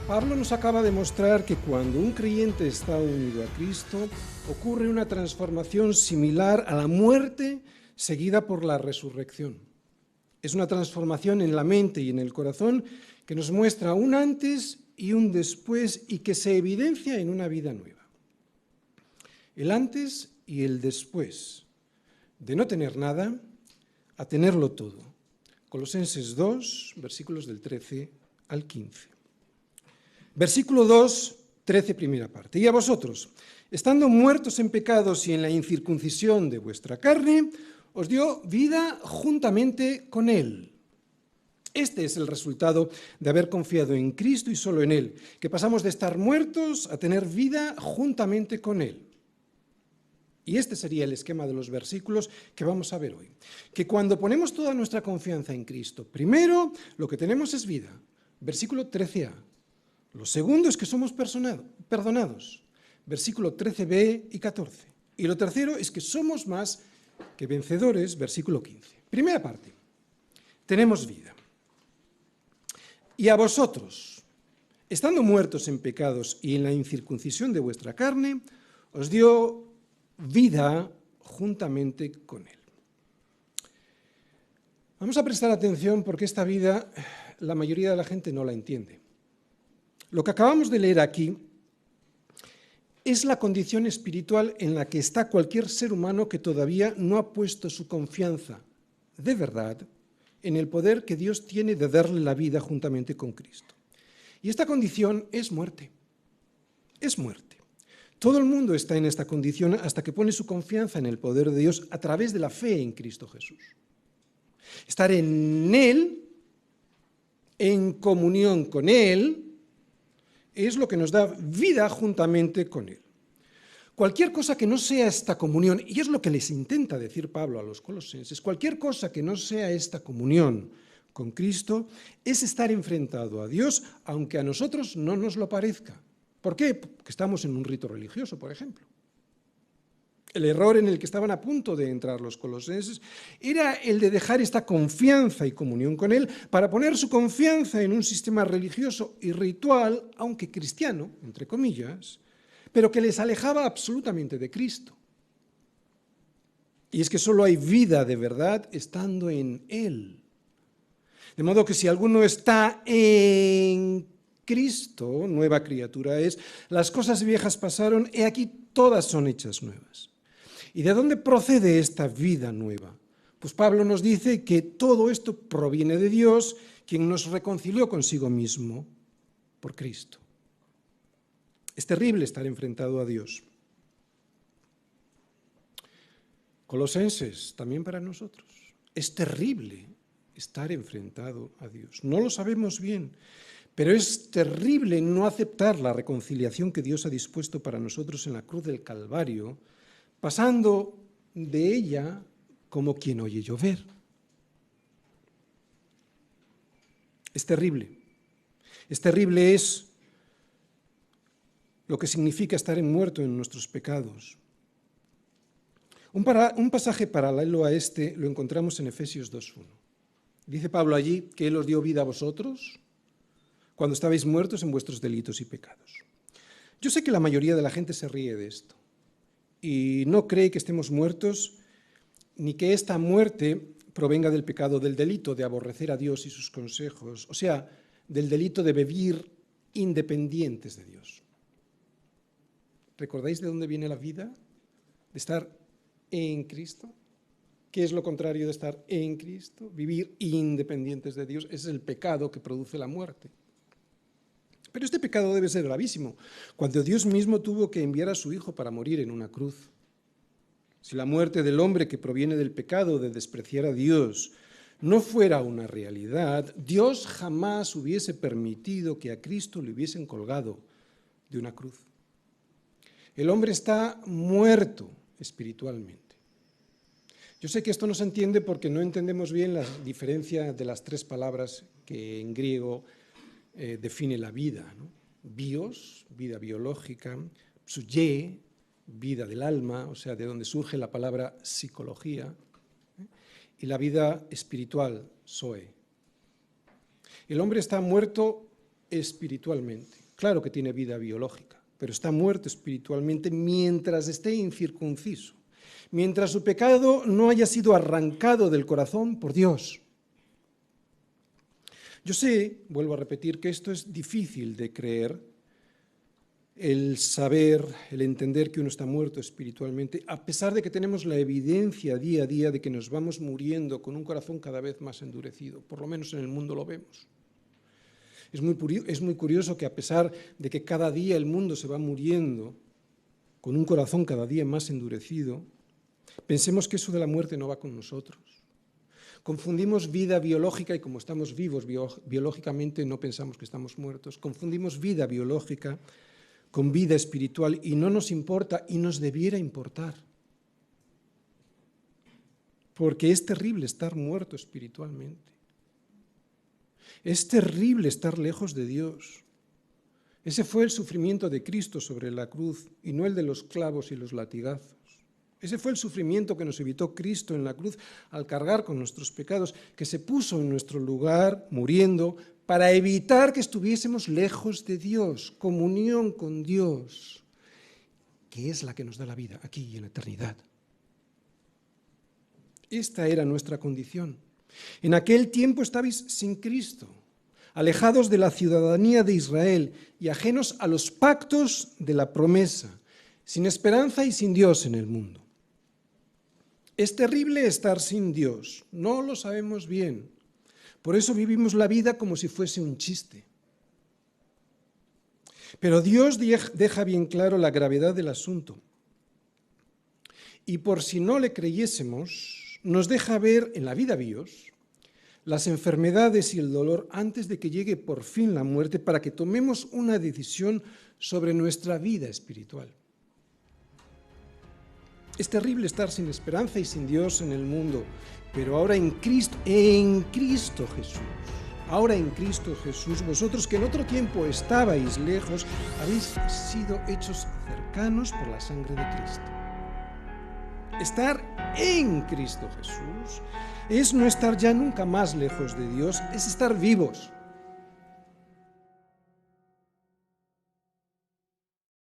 Pablo nos acaba de mostrar que cuando un creyente está unido a Cristo, ocurre una transformación similar a la muerte seguida por la resurrección. Es una transformación en la mente y en el corazón que nos muestra un antes y un después y que se evidencia en una vida nueva. El antes y el después de no tener nada a tenerlo todo. Colosenses 2, versículos del 13 al 15. Versículo 2, 13, primera parte. Y a vosotros, estando muertos en pecados y en la incircuncisión de vuestra carne, os dio vida juntamente con Él. Este es el resultado de haber confiado en Cristo y solo en Él, que pasamos de estar muertos a tener vida juntamente con Él. Y este sería el esquema de los versículos que vamos a ver hoy. Que cuando ponemos toda nuestra confianza en Cristo, primero lo que tenemos es vida. Versículo 13a. Lo segundo es que somos perdonados. Versículo 13b y 14. Y lo tercero es que somos más que vencedores. Versículo 15. Primera parte. Tenemos vida. Y a vosotros, estando muertos en pecados y en la incircuncisión de vuestra carne, os dio vida juntamente con Él. Vamos a prestar atención porque esta vida la mayoría de la gente no la entiende. Lo que acabamos de leer aquí es la condición espiritual en la que está cualquier ser humano que todavía no ha puesto su confianza de verdad en el poder que Dios tiene de darle la vida juntamente con Cristo. Y esta condición es muerte. Es muerte. Todo el mundo está en esta condición hasta que pone su confianza en el poder de Dios a través de la fe en Cristo Jesús. Estar en Él, en comunión con Él, es lo que nos da vida juntamente con Él. Cualquier cosa que no sea esta comunión, y es lo que les intenta decir Pablo a los colosenses, cualquier cosa que no sea esta comunión con Cristo es estar enfrentado a Dios, aunque a nosotros no nos lo parezca. ¿Por qué? Porque estamos en un rito religioso, por ejemplo. El error en el que estaban a punto de entrar los colosenses era el de dejar esta confianza y comunión con Él para poner su confianza en un sistema religioso y ritual, aunque cristiano, entre comillas, pero que les alejaba absolutamente de Cristo. Y es que solo hay vida de verdad estando en Él. De modo que si alguno está en Cristo, nueva criatura es, las cosas viejas pasaron, he aquí todas son hechas nuevas. ¿Y de dónde procede esta vida nueva? Pues Pablo nos dice que todo esto proviene de Dios, quien nos reconcilió consigo mismo por Cristo. Es terrible estar enfrentado a Dios. Colosenses, también para nosotros. Es terrible estar enfrentado a Dios. No lo sabemos bien, pero es terrible no aceptar la reconciliación que Dios ha dispuesto para nosotros en la cruz del Calvario, pasando de ella como quien oye llover. Es terrible. Es terrible es lo que significa estar muerto en nuestros pecados. Un pasaje paralelo a este lo encontramos en Efesios 2:1. Dice Pablo allí que Él os dio vida a vosotros cuando estabais muertos en vuestros delitos y pecados. Yo sé que la mayoría de la gente se ríe de esto y no cree que estemos muertos ni que esta muerte provenga del pecado del delito de aborrecer a Dios y sus consejos, o sea, del delito de vivir independientes de Dios. ¿Recordáis de dónde viene la vida? De estar en Cristo. ¿Qué es lo contrario de estar en Cristo? Vivir independientes de Dios. Ese es el pecado que produce la muerte. Pero este pecado debe ser gravísimo, cuando Dios mismo tuvo que enviar a su Hijo para morir en una cruz. Si la muerte del hombre que proviene del pecado de despreciar a Dios no fuera una realidad, Dios jamás hubiese permitido que a Cristo le hubiesen colgado de una cruz. El hombre está muerto espiritualmente. Yo sé que esto no se entiende porque no entendemos bien la diferencia de las tres palabras que en griego define la vida, ¿no? Bios, vida biológica, psuye, vida del alma, o sea, de donde surge la palabra psicología, y la vida espiritual, zoe. El hombre está muerto espiritualmente. Claro que tiene vida biológica, pero está muerto espiritualmente mientras esté incircunciso, mientras su pecado no haya sido arrancado del corazón por Dios. Yo sé, vuelvo a repetir, que esto es difícil de creer, el saber, el entender que uno está muerto espiritualmente, a pesar de que tenemos la evidencia día a día de que nos vamos muriendo con un corazón cada vez más endurecido, por lo menos en el mundo lo vemos. Es muy curioso que a pesar de que cada día el mundo se va muriendo con un corazón cada día más endurecido, pensemos que eso de la muerte no va con nosotros. Confundimos vida biológica y como estamos vivos biológicamente no pensamos que estamos muertos. Confundimos vida biológica con vida espiritual y no nos importa y nos debiera importar. Porque es terrible estar muerto espiritualmente. Es terrible estar lejos de Dios. Ese fue el sufrimiento de Cristo sobre la cruz y no el de los clavos y los latigazos. Ese fue el sufrimiento que nos evitó Cristo en la cruz al cargar con nuestros pecados, que se puso en nuestro lugar muriendo para evitar que estuviésemos lejos de Dios, comunión con Dios, que es la que nos da la vida aquí y en la eternidad. Esta era nuestra condición. En aquel tiempo estabais sin Cristo, alejados de la ciudadanía de Israel y ajenos a los pactos de la promesa, sin esperanza y sin Dios en el mundo. Es terrible estar sin Dios, no lo sabemos bien. Por eso vivimos la vida como si fuese un chiste. Pero Dios deja bien claro la gravedad del asunto. Y por si no le creyésemos, nos deja ver en la vida bios las enfermedades y el dolor antes de que llegue por fin la muerte para que tomemos una decisión sobre nuestra vida espiritual. Es terrible estar sin esperanza y sin Dios en el mundo, pero ahora en Cristo Jesús, ahora en Cristo Jesús, vosotros que en otro tiempo estabais lejos, habéis sido hechos cercanos por la sangre de Cristo. Estar en Cristo Jesús es no estar ya nunca más lejos de Dios, es estar vivos.